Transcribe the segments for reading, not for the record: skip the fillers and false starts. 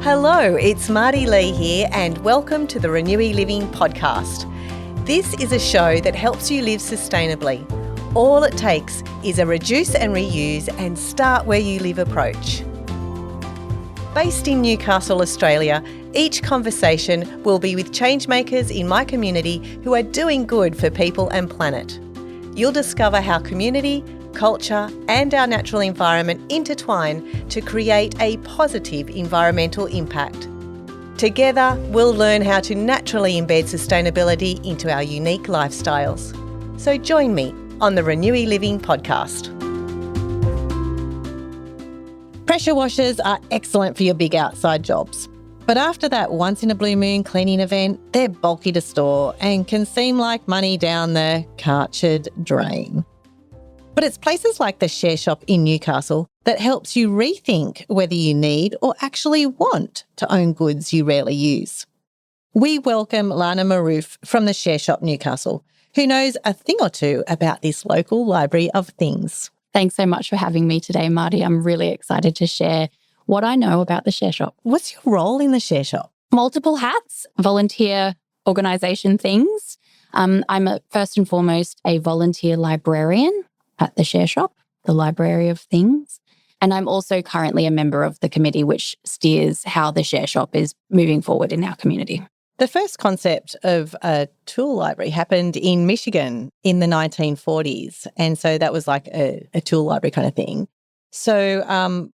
Hello, it's Mardi Lee here and welcome to the ReNewy Living Podcast. This is a show that helps you live sustainably. All it takes is a reduce and reuse and start where you live approach. Based in Newcastle, Australia, each conversation will be with changemakers in my community who are doing good for people and planet. You'll discover how community, culture and our natural environment intertwine to create a positive environmental impact. Together, we'll learn how to naturally embed sustainability into our unique lifestyles. So join me on the ReNewy Living Podcast. Pressure washers are excellent for your big outside jobs. But after that once in a blue moon cleaning event, they're bulky to store and can seem like money down the Karchered drain. But it's places like the Share Shop in Newcastle that helps you rethink whether you need or actually want to own goods you rarely use. We welcome Lana Maroof from the Share Shop Newcastle, who knows a thing or two about this local library of things. Thanks so much for having me today, Mardi. I'm really excited to share what I know about the Share Shop. What's your role in the Share Shop? Multiple hats, volunteer organisation things. First and foremost a volunteer librarian at the Share Shop, the Library of Things. And I'm also currently a member of the committee which steers how the Share Shop is moving forward in our community. The first concept of a tool library happened in Michigan in the 1940s. And so that was like a tool library kind of thing. So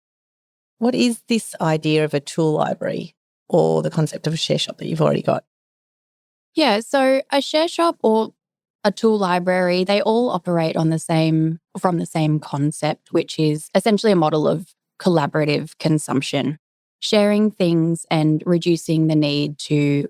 what is this idea of a tool library or the concept of a Share Shop that you've already got? Yeah, so a Share Shop or a tool library, they all operate from the same concept, which is essentially a model of collaborative consumption, sharing things and reducing the need to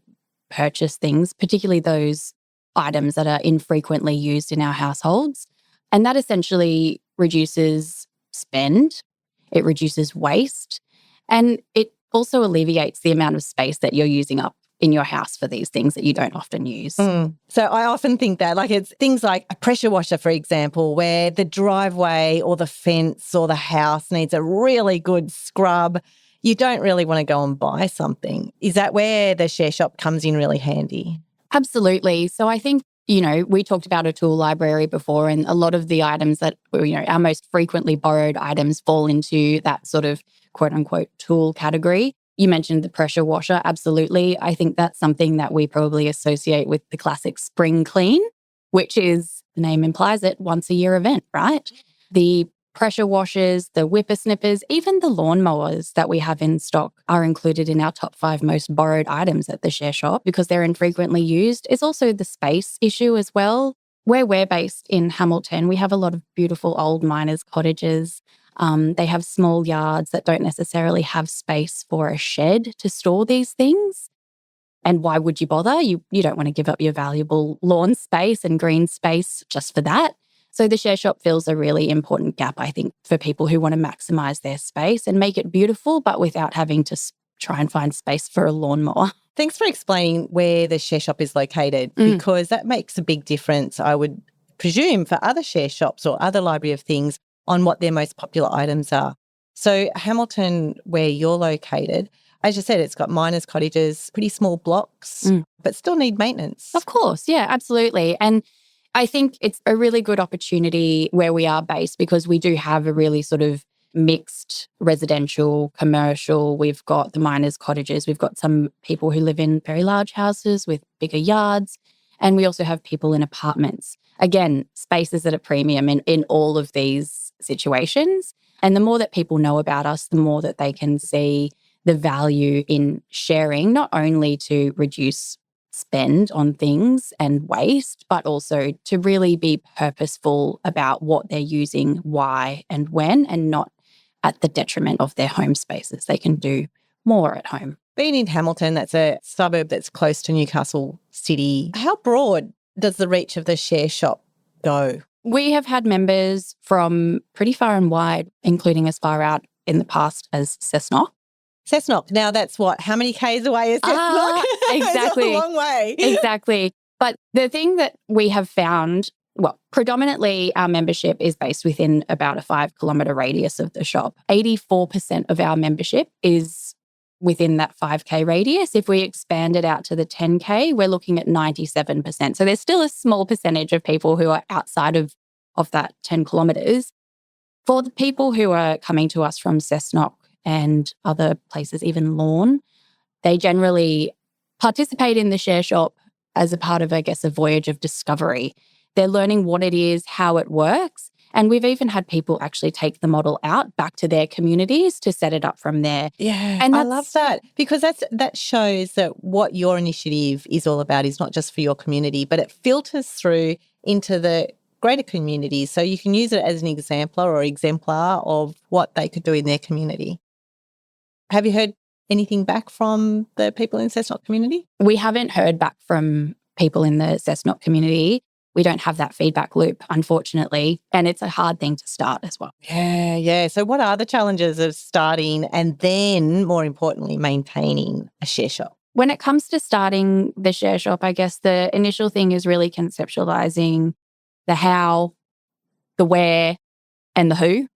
purchase things, particularly those items that are infrequently used in our households. And that essentially reduces spend, it reduces waste, and it also alleviates the amount of space that you're using up in your house for these things that you don't often use. So I often think that, like, it's things like a pressure washer, for example, where the driveway or the fence or the house needs a really good scrub. You don't really want to go and buy something. Is that where the Share Shop comes in really handy? Absolutely. So I think, we talked about a tool library before, and a lot of the items that, our most frequently borrowed items fall into that sort of quote unquote tool category. You mentioned the pressure washer. Absolutely. I think that's something that we probably associate with the classic spring clean, which is, the name implies it, once a year event, right? The pressure washers, the whippersnippers, even the lawnmowers that we have in stock are included in our top 5 most borrowed items at the Share Shop because they're infrequently used. It's also the space issue as well. Where we're based in Hamilton, we have a lot of beautiful old miners' cottages. They have small yards that don't necessarily have space for a shed to store these things. And why would you bother? You don't want to give up your valuable lawn space and green space just for that. So the Share Shop fills a really important gap, I think, for people who want to maximise their space and make it beautiful, but without having to try and find space for a lawnmower. Thanks for explaining where the Share Shop is located, because that makes a big difference, I would presume, for other Share Shops or other Library of Things on what their most popular items are. So Hamilton, where you're located, as you said, it's got miners' cottages, pretty small blocks, but still need maintenance. Of course, yeah, absolutely. And I think it's a really good opportunity where we are based because we do have a really sort of mixed residential, commercial. We've got the miners' cottages. We've got some people who live in very large houses with bigger yards. And we also have people in apartments. Again, spaces at a premium in all of these situations. And the more that people know about us, the more that they can see the value in sharing, not only to reduce spend on things and waste, but also to really be purposeful about what they're using, why and when, and not at the detriment of their home spaces. They can do more at home. Being in Hamilton, that's a suburb that's close to Newcastle City. How broad does the reach of the Share Shop go? We have had members from pretty far and wide, including as far out in the past as Cessnock. Cessnock. Now that's what? How many Ks away is Cessnock? Exactly. It's a long way. Exactly. But the thing that we have found Well, predominantly our membership is based within about a 5-kilometre radius of the shop. 84% of our membership is within that 5K radius. If we expand it out to the 10K, we're looking at 97%. So there's still a small percentage of people who are outside of that 10 kilometres. For the people who are coming to us from Cessnock and other places, even Lorne, they generally participate in the share shop as a part of, I guess, a voyage of discovery. They're learning what it is, how it works. And we've even had people actually take the model out back to their communities to set it up from there. Yeah, and I love that, because that shows that what your initiative is all about is not just for your community, but it filters through into the greater community. So you can use it as an exemplar of what they could do in their community. Have you heard anything back from the people in the Cessnock community? We haven't heard back from people in the Cessnock community. We don't have that feedback loop, unfortunately, and it's a hard thing to start as well. Yeah. So what are the challenges of starting and then, more importantly, maintaining a share shop? When it comes to starting the share shop, I guess the initial thing is really conceptualising the how, the where, and the who.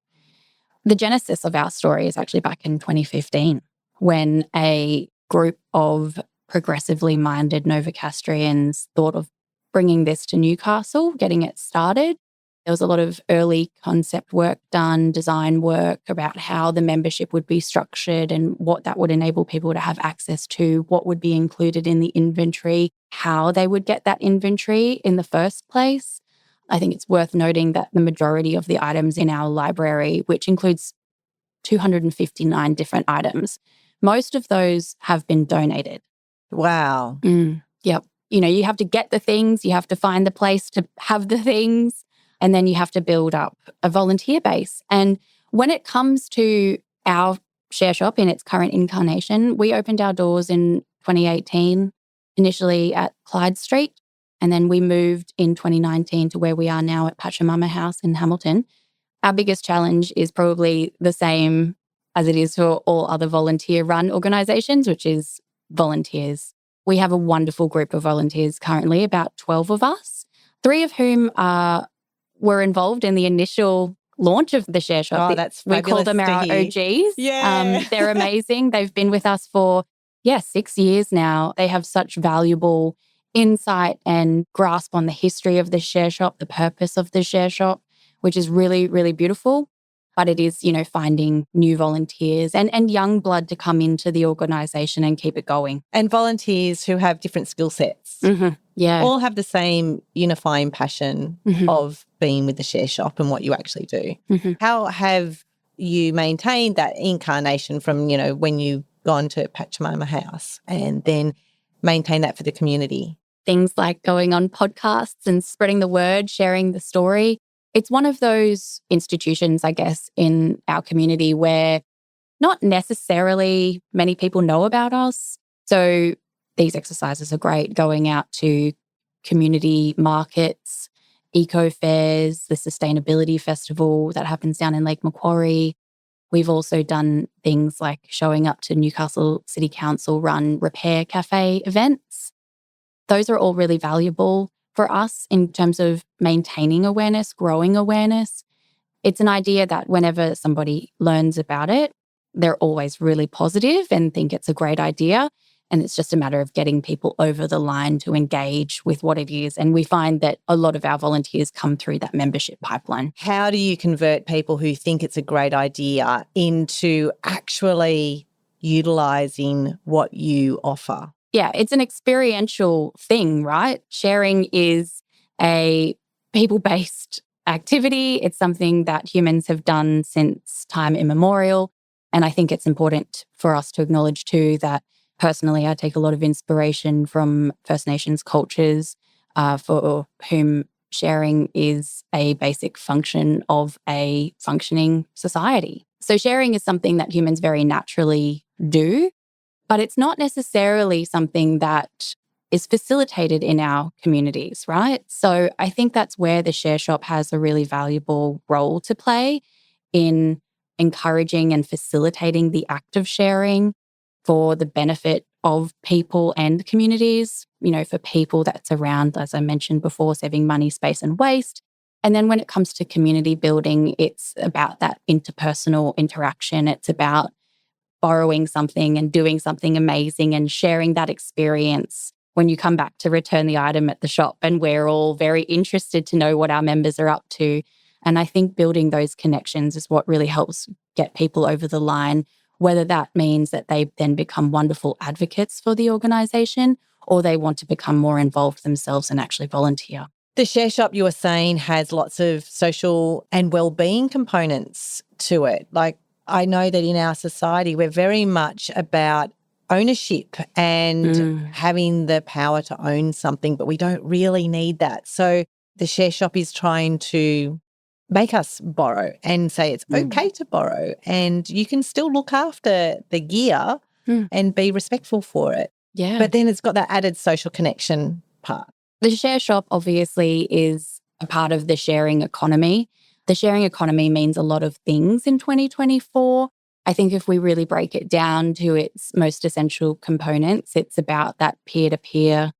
The genesis of our story is actually back in 2015 when a group of progressively minded Novocastrians thought of bringing this to Newcastle, getting it started. There was a lot of early concept work done, design work about how the membership would be structured and what that would enable people to have access to, what would be included in the inventory, how they would get that inventory in the first place. I think it's worth noting that the majority of the items in our library, which includes 259 different items, most of those have been donated. Wow. Yep. You have to get the things, you have to find the place to have the things, and then you have to build up a volunteer base. And when it comes to our share shop in its current incarnation, we opened our doors in 2018, initially at Clyde Street, and then we moved in 2019 to where we are now at Pachamama House in Hamilton. Our biggest challenge is probably the same as it is for all other volunteer-run organisations, which is volunteers. We have a wonderful group of volunteers currently, about 12 of us, 3 of whom were involved in the initial launch of the share shop. Oh, that's fabulous. We call them our OGs. Yeah. They're amazing. They've been with us for, 6 years now. They have such valuable insight and grasp on the history of the share shop, the purpose of the share shop, which is really, really beautiful. But it is, finding new volunteers and young blood to come into the organisation and keep it going. And volunteers who have different skill sets. Mm-hmm. Yeah. All have the same unifying passion of being with the share shop and what you actually do. Mm-hmm. How have you maintained that incarnation from, when you've gone to Pachamama House and then maintain that for the community? Things like going on podcasts and spreading the word, sharing the story. It's one of those institutions, I guess, in our community where not necessarily many people know about us. So these exercises are great, going out to community markets, eco fairs, the sustainability festival that happens down in Lake Macquarie. We've also done things like showing up to Newcastle City Council run repair cafe events. Those are all really valuable for us in terms of maintaining awareness, growing awareness. It's an idea that whenever somebody learns about it, they're always really positive and think it's a great idea. And it's just a matter of getting people over the line to engage with what it is. And we find that a lot of our volunteers come through that membership pipeline. How do you convert people who think it's a great idea into actually utilising what you offer? Yeah, it's an experiential thing, right? Sharing is a people-based activity. It's something that humans have done since time immemorial. And I think it's important for us to acknowledge too that personally, I take a lot of inspiration from First Nations cultures for whom sharing is a basic function of a functioning society. So sharing is something that humans very naturally do. But it's not necessarily something that is facilitated in our communities, right? So I think that's where the share shop has a really valuable role to play in encouraging and facilitating the act of sharing for the benefit of people and communities. For people, that's around, as I mentioned before, saving money, space and waste. And then when it comes to community building, it's about that interpersonal interaction. It's about borrowing something and doing something amazing and sharing that experience when you come back to return the item at the shop. And we're all very interested to know what our members are up to. And I think building those connections is what really helps get people over the line, whether that means that they then become wonderful advocates for the organisation or they want to become more involved themselves and actually volunteer. The share shop, you were saying, has lots of social and well-being components to it. Like, I know that in our society, we're very much about ownership and having the power to own something, but we don't really need that. So the share shop is trying to make us borrow and say it's okay to borrow and you can still look after the gear and be respectful for it. Yeah. But then it's got that added social connection part. The share shop obviously is a part of the sharing economy. The sharing economy means a lot of things in 2024. I think if we really break it down to its most essential components, it's about that peer-to-peer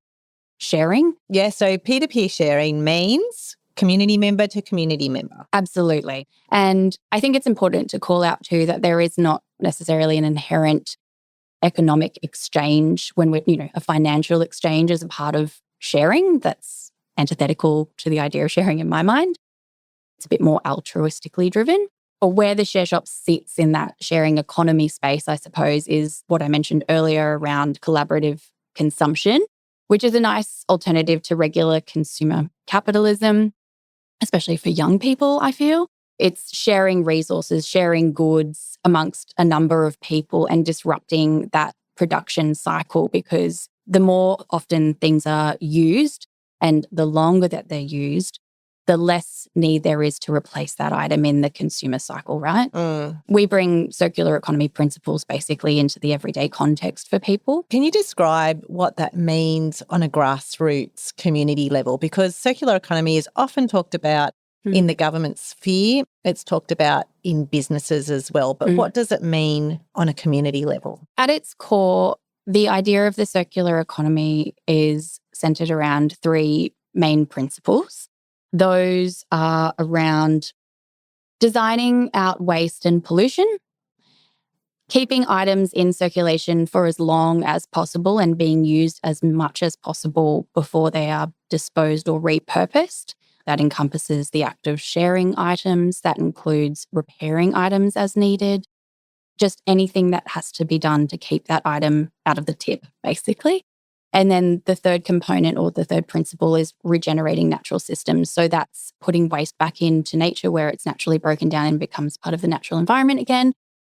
sharing. Yeah, so peer-to-peer sharing means community member to community member. Absolutely. And I think it's important to call out too that there is not necessarily an inherent economic exchange when we're, a financial exchange as a part of sharing. That's antithetical to the idea of sharing in my mind. It's a bit more altruistically driven. Or where the share shop sits in that sharing economy space, I suppose, is what I mentioned earlier around collaborative consumption, which is a nice alternative to regular consumer capitalism, especially for young people, I feel. It's sharing resources, sharing goods amongst a number of people and disrupting that production cycle, because the more often things are used and the longer that they're used, the less need there is to replace that item in the consumer cycle, right? We bring circular economy principles basically into the everyday context for people. Can you describe what that means on a grassroots community level? Because circular economy is often talked about in the government sphere. It's talked about in businesses as well. But what does it mean on a community level? At its core, the idea of the circular economy is centred around three main principles. Those are around designing out waste and pollution, keeping items in circulation for as long as possible and being used as much as possible before they are disposed or repurposed. That encompasses the act of sharing items. That includes repairing items as needed. Just anything that has to be done to keep that item out of the tip, basically. And then the third component or the third principle is regenerating natural systems. So that's putting waste back into nature where it's naturally broken down and becomes part of the natural environment again,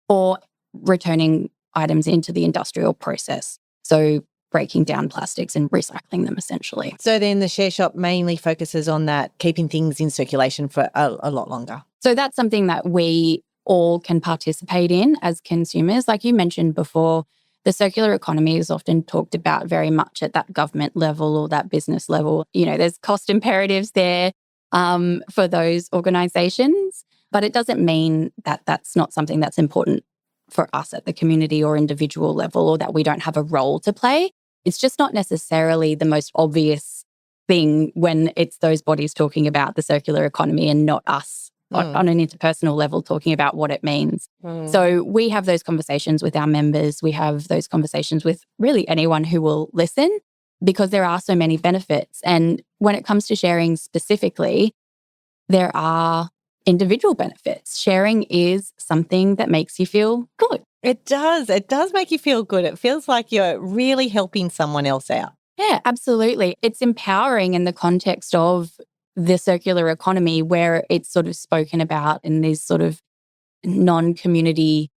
or returning items into the industrial process. So breaking down plastics and recycling them essentially. So then the share shop mainly focuses on that, keeping things in circulation for a lot longer. So that's something that we all can participate in as consumers. Like you mentioned before, the circular economy is often talked about very much at that government level or that business level. There's cost imperatives there for those organisations, but it doesn't mean that that's not something that's important for us at the community or individual level, or that we don't have a role to play. It's just not necessarily the most obvious thing when it's those bodies talking about the circular economy and not us on an interpersonal level talking about what it means. So we have those conversations with our members. We have those conversations with really anyone who will listen, because there are so many benefits. And when it comes to sharing specifically, there are individual benefits. Sharing is something that makes you feel good. It does. It does make you feel good. It feels like you're really helping someone else out. Yeah, absolutely. It's empowering in the context of the circular economy, where it's sort of spoken about in these sort of non-community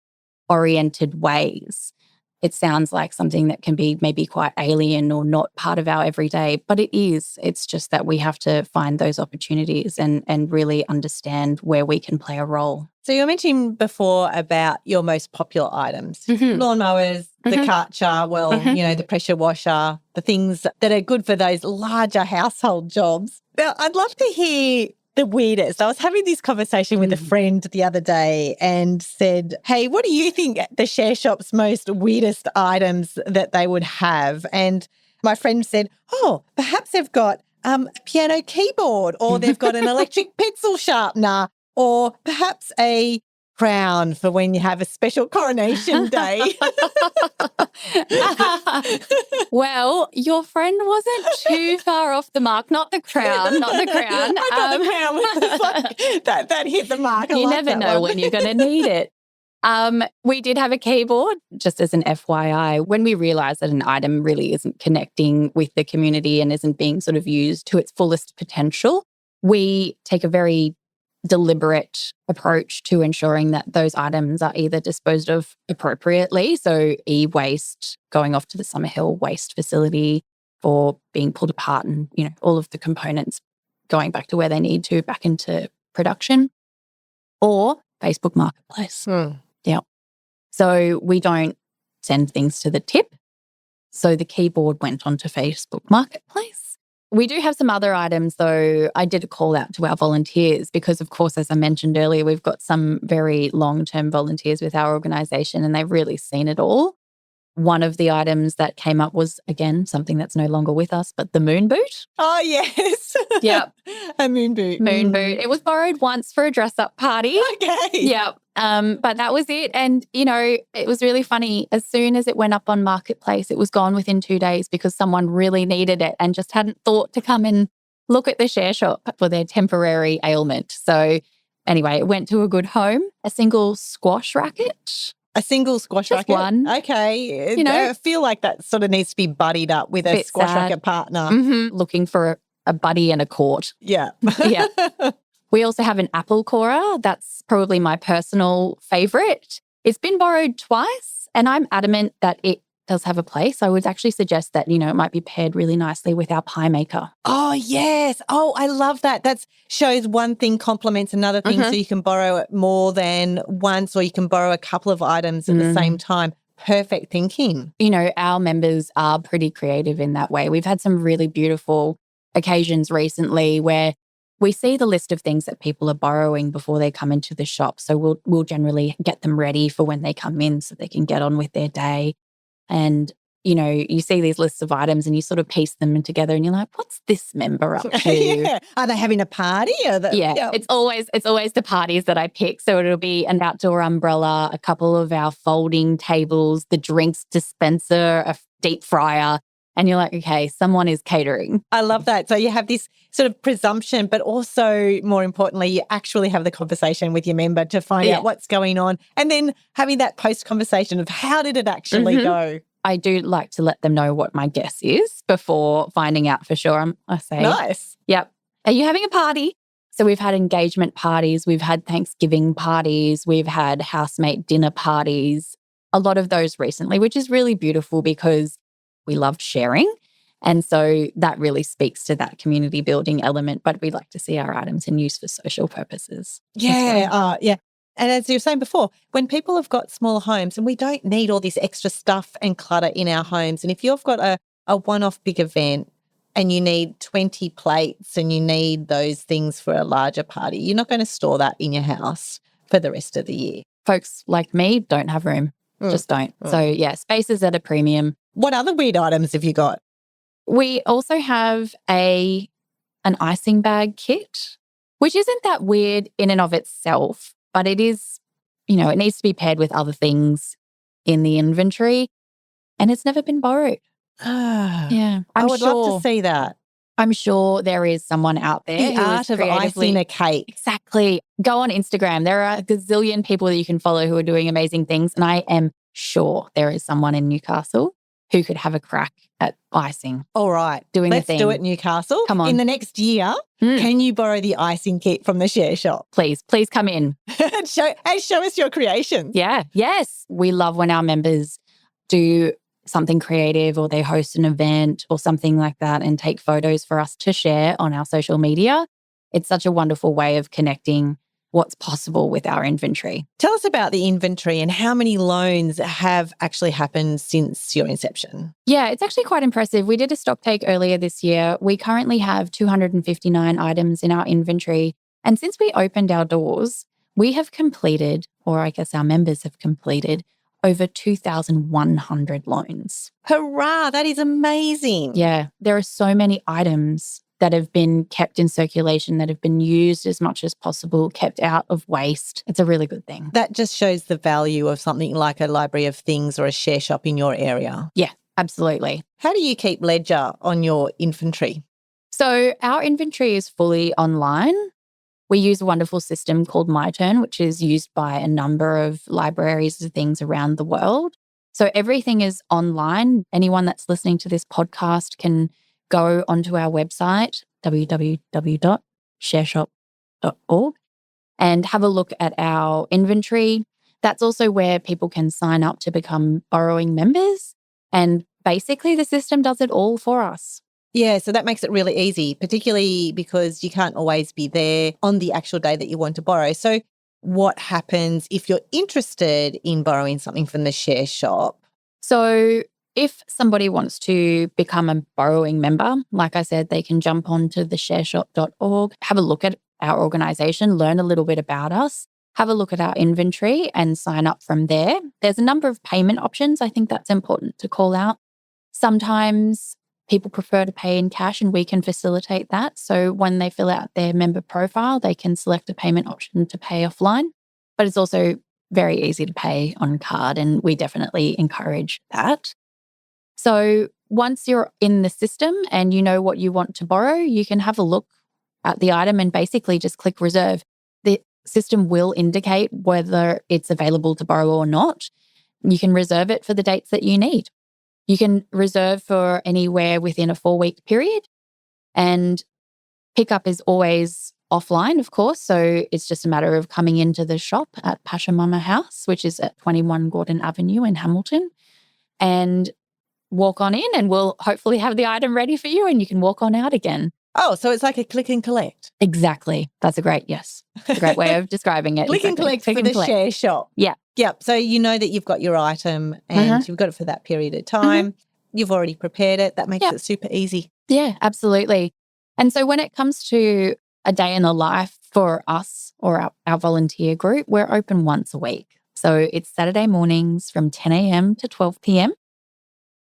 oriented ways. It sounds like something that can be maybe quite alien or not part of our everyday, but it is. It's just that we have to find those opportunities and really understand where we can play a role. So you mentioned before about your most popular items, lawnmowers, the Karchered, the pressure washer, the things that are good for those larger household jobs. Now, I'd love to hear the weirdest? I was having this conversation with a friend the other day and said, hey, what do you think the share shop's most weirdest items that they would have? And my friend said, oh, perhaps they've got a piano keyboard, or they've got an electric pencil sharpener, or perhaps a crown for when you have a special coronation day. Well, your friend wasn't too far off the mark. Not the crown, not the crown. I thought the crown was like, that hit the mark. You never know when you're going to need it. We did have a keyboard, just as an FYI, when we realised that an item really isn't connecting with the community and isn't being sort of used to its fullest potential. We take a very deliberate approach to ensuring that those items are either disposed of appropriately, so e-waste going off to the Summerhill waste facility, or being pulled apart and, all of the components going back to where they need to, back into production, or Facebook Marketplace. Yeah. So we don't send things to the tip. So the keyboard went onto Facebook Marketplace. We do have some other items, though. I did a call out to our volunteers because, of course, as I mentioned earlier, we've got some very long-term volunteers with our organisation and they've really seen it all. One of the items that came up was, again, something that's no longer with us, but the moon boot. Oh, yes. Yep. A moon boot. Moon boot. It was borrowed once for a dress-up party. Okay. Yep. But that was it. And, it was really funny. As soon as it went up on Marketplace, it was gone within 2 days because someone really needed it and just hadn't thought to come and look at the share shop for their temporary ailment. So anyway, it went to a good home. A single squash racket. A single squash Just racket? one. Okay. I feel like that sort of needs to be buddied up with a squash racket partner. Mm-hmm. Looking for a buddy and a court. Yeah. Yeah. We also have an apple corer. That's probably my personal favourite. It's been borrowed twice and I'm adamant that it does have a place. I would actually suggest that, it might be paired really nicely with our pie maker. Oh, yes. Oh, I love that. That shows one thing complements another thing, so you can borrow it more than once, or you can borrow a couple of items at the same time. Perfect thinking. Our members are pretty creative in that way. We've had some really beautiful occasions recently where we see the list of things that people are borrowing before they come into the shop. So we'll generally get them ready for when they come in so they can get on with their day. And, you see these lists of items and you sort of piece them together and you're like, what's this member up to? Yeah. Are they having a party? It's always the parties that I pick. So it'll be an outdoor umbrella, a couple of our folding tables, the drinks dispenser, a deep fryer. And you're like, okay, someone is catering. I love that. So you have this sort of presumption, but also more importantly, you actually have the conversation with your member to find out what's going on. And then having that post-conversation of how did it actually go? I do like to let them know what my guess is before finding out for sure. I say, nice. Yep. Are you having a party? So we've had engagement parties, we've had Thanksgiving parties, we've had housemate dinner parties, a lot of those recently, which is really beautiful because we loved sharing. And so that really speaks to that community building element, but we like to see our items in use for social purposes. Yeah, yeah. And as you were saying before, when people have got smaller homes and we don't need all this extra stuff and clutter in our homes, and if you've got a one-off big event and you need 20 plates and you need those things for a larger party, you're not going to store that in your house for the rest of the year. Folks like me don't have room, just don't. So yeah, space is at a premium. What other weird items have you got? We also have an icing bag kit, which isn't that weird in and of itself, but it is, it needs to be paired with other things in the inventory and it's never been borrowed. Yeah. I would love to see that. I'm sure there is someone out there The who art is of icing a cake. Exactly. Go on Instagram. There are a gazillion people that you can follow who are doing amazing things. And I am sure there is someone in Newcastle who could have a crack at icing. All right. Let's do it, Newcastle. Come on. In the next year, can you borrow the icing kit from the share shop? Please come in. and show us your creations. Yeah. Yes. We love when our members do something creative or they host an event or something like that and take photos for us to share on our social media. It's such a wonderful way of connecting what's possible with our inventory. Tell us about the inventory and how many loans have actually happened since your inception. Yeah, it's actually quite impressive. We did a stock take earlier this year. We currently have 259 items in our inventory. And since we opened our doors, we have completed, or I guess our members have completed, over 2,100 loans. Hurrah, that is amazing. Yeah, there are so many items that have been kept in circulation, that have been used as much as possible, kept out of waste. It's a really good thing. That just shows the value of something like a library of things or a share shop in your area. Yeah, absolutely. How do you keep ledger on your inventory? So our inventory is fully online. We use a wonderful system called MyTurn, which is used by a number of libraries and things around the world. So everything is online. Anyone that's listening to this podcast can go onto our website, www.shareshop.org, and have a look at our inventory. That's also where people can sign up to become borrowing members. And basically the system does it all for us. Yeah, so that makes it really easy, particularly because you can't always be there on the actual day that you want to borrow. So what happens if you're interested in borrowing something from the share shop? So if somebody wants to become a borrowing member, like I said, they can jump onto the shareshop.org, have a look at our organisation, learn a little bit about us, have a look at our inventory and sign up from there. There's a number of payment options. I think that's important to call out. Sometimes people prefer to pay in cash and we can facilitate that. So when they fill out their member profile, they can select a payment option to pay offline. But it's also very easy to pay on card and we definitely encourage that. So once you're in the system and you know what you want to borrow, you can have a look at the item and basically just click reserve. The system will indicate whether it's available to borrow or not. You can reserve it for the dates that you need. You can reserve for anywhere within a 4-week period, and pickup is always offline, of course. So it's just a matter of coming into the shop at Pachamama House, which is at 21 Gordon Avenue in Hamilton, and walk on in and we'll hopefully have the item ready for you and you can walk on out again. Oh, so it's like a click and collect. Exactly. That's a great way of describing it. Click and collect for the share shop. Yeah. Yep. So you know that you've got your item and you've got it for that period of time. You've already prepared it. That makes it super easy. Yeah, absolutely. And so when it comes to a day in the life for us or our volunteer group, we're open once a week. So it's Saturday mornings from 10 a.m. to 12 p.m.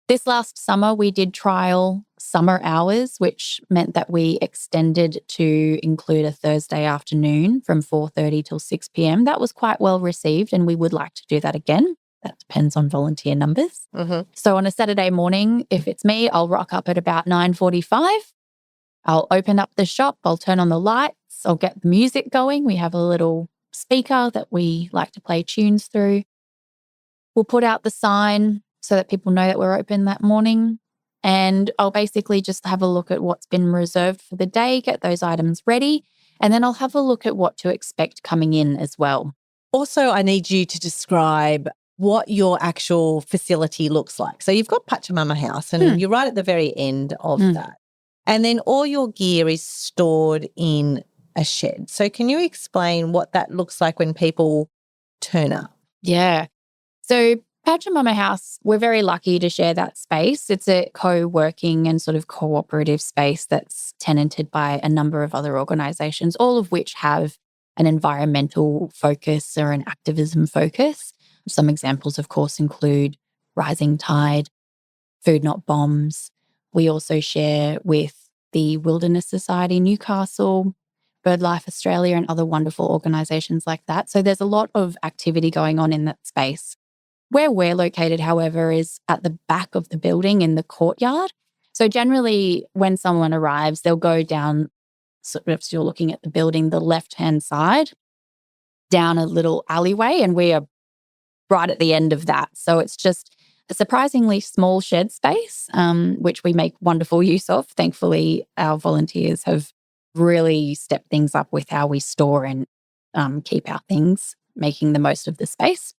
This last summer, we did trial summer hours, which meant that we extended to include a Thursday afternoon from 4:30 till 6 p.m. That was quite well received and we would like to do that again. That depends on volunteer numbers. So on a Saturday morning, if it's me, I'll rock up at about 9:45. I'll open up the shop. I'll turn on the lights. I'll get the music going. We have a little speaker that we like to play tunes through. We'll put out the sign so that people know that we're open that morning. And I'll basically just have a look at what's been reserved for the day, get those items ready, and then I'll have a look at what to expect coming in as well. Also, I need you to describe what your actual facility looks like. So you've got Pachamama House and you're right at the very end of that. And then all your gear is stored in a shed. So can you explain what that looks like when people turn up? Yeah. So Pachamama House, we're very lucky to share that space. It's a co-working and sort of cooperative space that's tenanted by a number of other organisations, all of which have an environmental focus or an activism focus. Some examples, of course, include Rising Tide, Food Not Bombs. We also share with the Wilderness Society Newcastle, BirdLife Australia and other wonderful organisations like that. So there's a lot of activity going on in that space. Where we're located, however, is at the back of the building in the courtyard. So generally when someone arrives, they'll go down, sort of, so you're looking at the building, the left-hand side, down a little alleyway, and we are right at the end of that. So it's just a surprisingly small shed space, which we make wonderful use of. Thankfully, our volunteers have really stepped things up with how we store and keep our things, making the most of the space.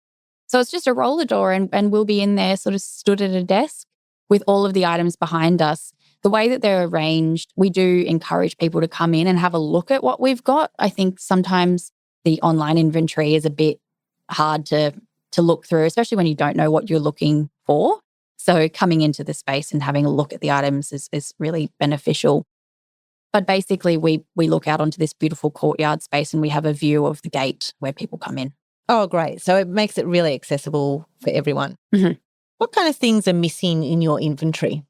So it's just a roller door and we'll be in there sort of stood at a desk with all of the items behind us. The way that they're arranged, we do encourage people to come in and have a look at what we've got. I think sometimes the online inventory is a bit hard to look through, especially when you don't know what you're looking for. So coming into the space and having a look at the items is really beneficial. But basically, we look out onto this beautiful courtyard space and we have a view of the gate where people come in. Oh, great. So it makes it really accessible for everyone. Mm-hmm. What kind of things are missing in your inventory?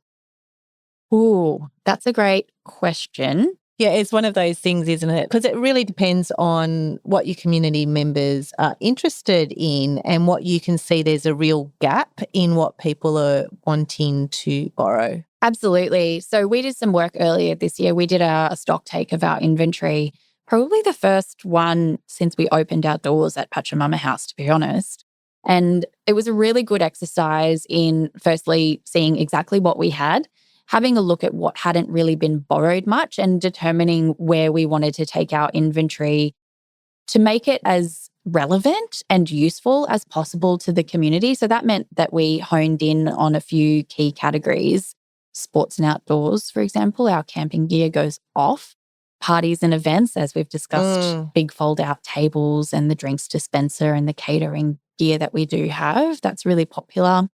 Ooh, that's a great question. Yeah, it's one of those things, isn't it? Because it really depends on what your community members are interested in and what you can see there's a real gap in what people are wanting to borrow. Absolutely. So we did some work earlier this year. We did a stock take of our inventory, probably the first one since we opened our doors at Pachamama House, to be honest. And it was a really good exercise in firstly seeing exactly what we had, having a look at what hadn't really been borrowed much and determining where we wanted to take our inventory to make it as relevant and useful as possible to the community. So that meant that we honed in on a few key categories. Sports and outdoors, for example, our camping gear goes off. Parties and events, as we've discussed, big fold-out tables and the drinks dispenser and the catering gear that we do have, that's really popular.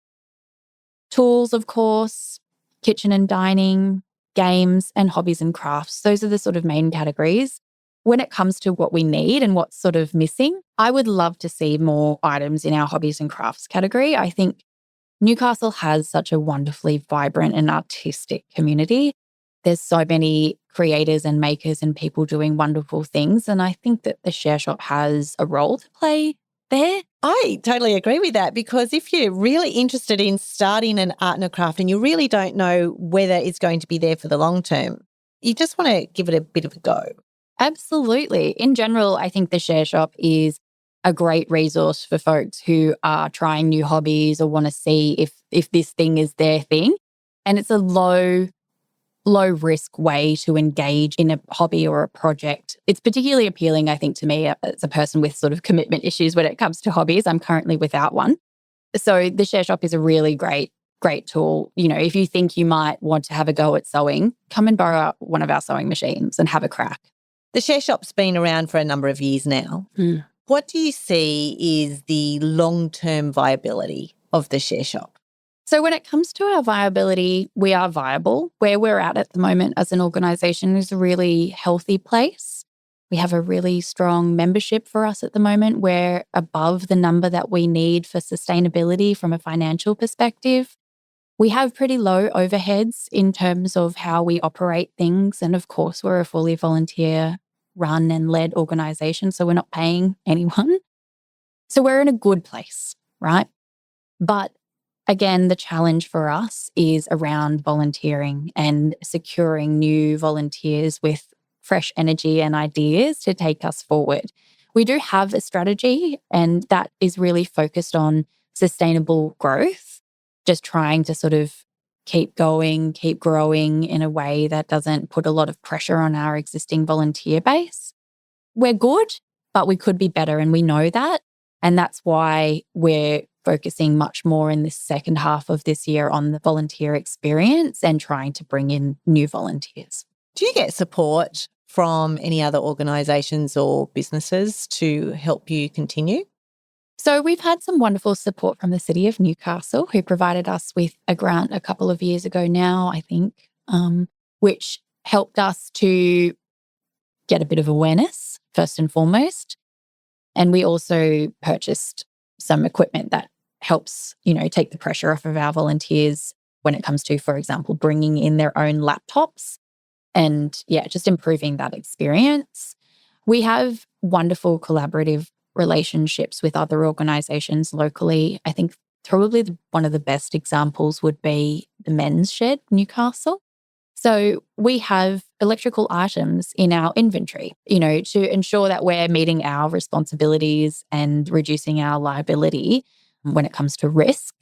Tools, of course, kitchen and dining, games and hobbies and crafts. Those are the sort of main categories. When it comes to what we need and what's sort of missing, I would love to see more items in our hobbies and crafts category. I think Newcastle has such a wonderfully vibrant and artistic community. There's so many creators and makers and people doing wonderful things. And I think that the share shop has a role to play there. I totally agree with that, because if you're really interested in starting an art and a craft and you really don't know whether it's going to be there for the long term, you just want to give it a bit of a go. Absolutely. In general, I think the share shop is a great resource for folks who are trying new hobbies or want to see if this thing is their thing. And it's a low risk way to engage in a hobby or a project. It's particularly appealing, I think, to me as a person with sort of commitment issues when it comes to hobbies. I'm currently without one. So the share shop is a really great tool. You know, if you think you might want to have a go at sewing, come and borrow one of our sewing machines and have a crack. The share shop's been around for a number of years now. What do you see is the long-term viability of the share shop? So when it comes to our viability, we are viable. Where we're at the moment as an organisation is a really healthy place. We have a really strong membership for us at the moment. We're above the number that we need for sustainability from a financial perspective. We have pretty low overheads in terms of how we operate things. And of course, we're a fully volunteer run and led organisation, so we're not paying anyone. So we're in a good place, right? But again, the challenge for us is around volunteering and securing new volunteers with fresh energy and ideas to take us forward. We do have a strategy, and that is really focused on sustainable growth, just trying to sort of keep going, keep growing in a way that doesn't put a lot of pressure on our existing volunteer base. We're good, but we could be better, and we know that. And that's why we're focusing much more in this second half of this year on the volunteer experience and trying to bring in new volunteers. Do you get support from any other organisations or businesses to help you continue? So we've had some wonderful support from the City of Newcastle, who provided us with a grant a couple of years ago now, I think, which helped us to get a bit of awareness, first and foremost. And we also purchased some equipment that helps, take the pressure off of our volunteers when it comes to, for example, bringing in their own laptops and, just improving that experience. We have wonderful collaborative relationships with other organisations locally. I think probably one of the best examples would be the Men's Shed, Newcastle. So we have electrical items in our inventory, to ensure that we're meeting our responsibilities and reducing our liability when it comes to risk.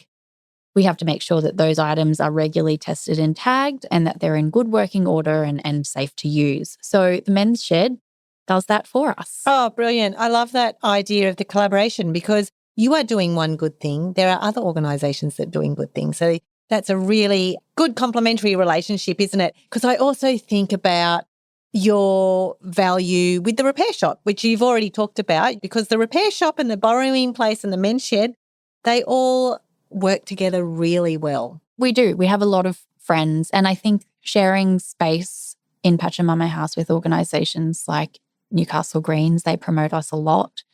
We have to make sure that those items are regularly tested and tagged and that they're in good working order and safe to use. So the Men's Shed does that for us. Oh, brilliant. I love that idea of the collaboration, because you are doing one good thing. There are other organisations that are doing good things. So that's a really good complementary relationship, isn't it? Because I also think about your value with the repair shop, which you've already talked about, because the repair shop and the borrowing place and the Men's Shed, they all work together really well. We do. We have a lot of friends, and I think sharing space in Pachamama House with organisations like Newcastle Greens. They promote us a lot,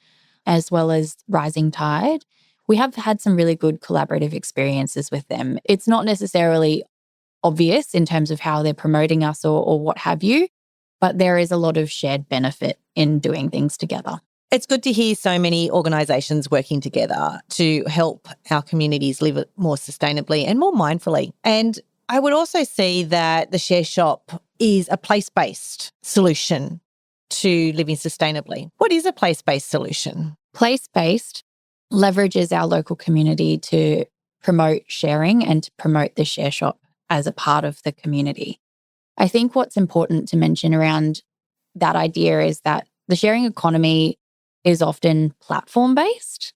as well as Rising Tide. We have had some really good collaborative experiences with them. It's not necessarily obvious in terms of how they're promoting us or what have you, but there is a lot of shared benefit in doing things together. It's good to hear so many organisations working together to help our communities live more sustainably and more mindfully. And I would also see that the Share Shop is a place-based solution to living sustainably. What is a place-based solution? Place-based leverages our local community to promote sharing and to promote the Share Shop as a part of the community. I think what's important to mention around that idea is that the sharing economy is often platform-based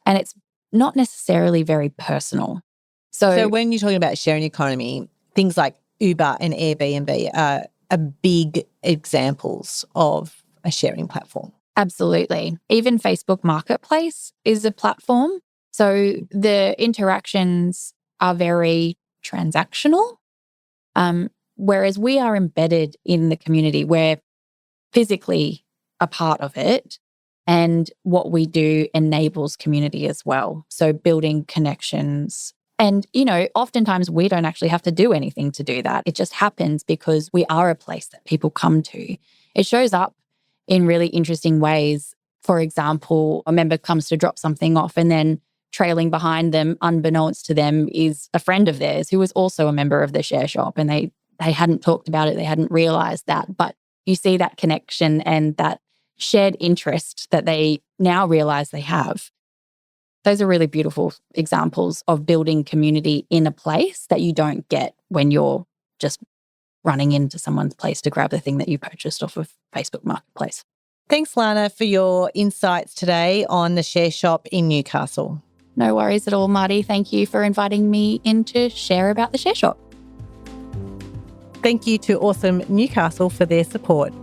and it's not necessarily very personal. So when you're talking about sharing economy, things like Uber and Airbnb are big examples of a sharing platform. Absolutely. Even Facebook Marketplace is a platform. So the interactions are very transactional, whereas we are embedded in the community. We're physically a part of it, and what we do enables community as well. So building connections. And, oftentimes we don't actually have to do anything to do that. It just happens because we are a place that people come to. It shows up in really interesting ways. For example, a member comes to drop something off and then trailing behind them, unbeknownst to them, is a friend of theirs who was also a member of the Share Shop, and they hadn't talked about it, they hadn't realised that. But you see that connection and that shared interest that they now realise they have. Those are really beautiful examples of building community in a place that you don't get when you're just running into someone's place to grab the thing that you purchased off of Facebook Marketplace. Thanks, Lana, for your insights today on the Share Shop in Newcastle. No worries at all, Mardi. Thank you for inviting me in to share about the Share Shop. Thank you to Awesome Newcastle for their support.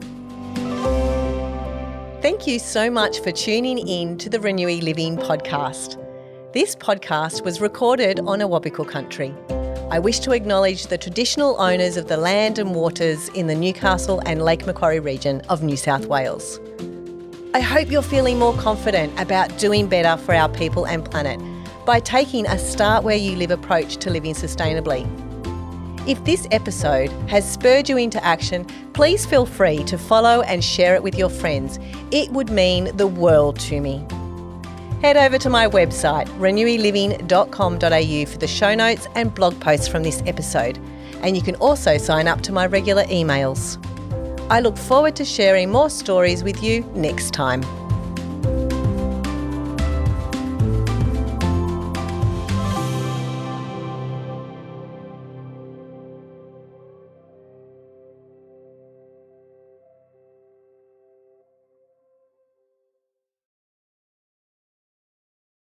Thank you so much for tuning in to the ReNewy Living Podcast. This podcast was recorded on Awabakal country. I wish to acknowledge the traditional owners of the land and waters in the Newcastle and Lake Macquarie region of New South Wales. I hope you're feeling more confident about doing better for our people and planet by taking a Start Where You Live approach to living sustainably. If this episode has spurred you into action, please feel free to follow and share it with your friends. It would mean the world to me. Head over to my website, renewyliving.com.au, for the show notes and blog posts from this episode. And you can also sign up to my regular emails. I look forward to sharing more stories with you next time.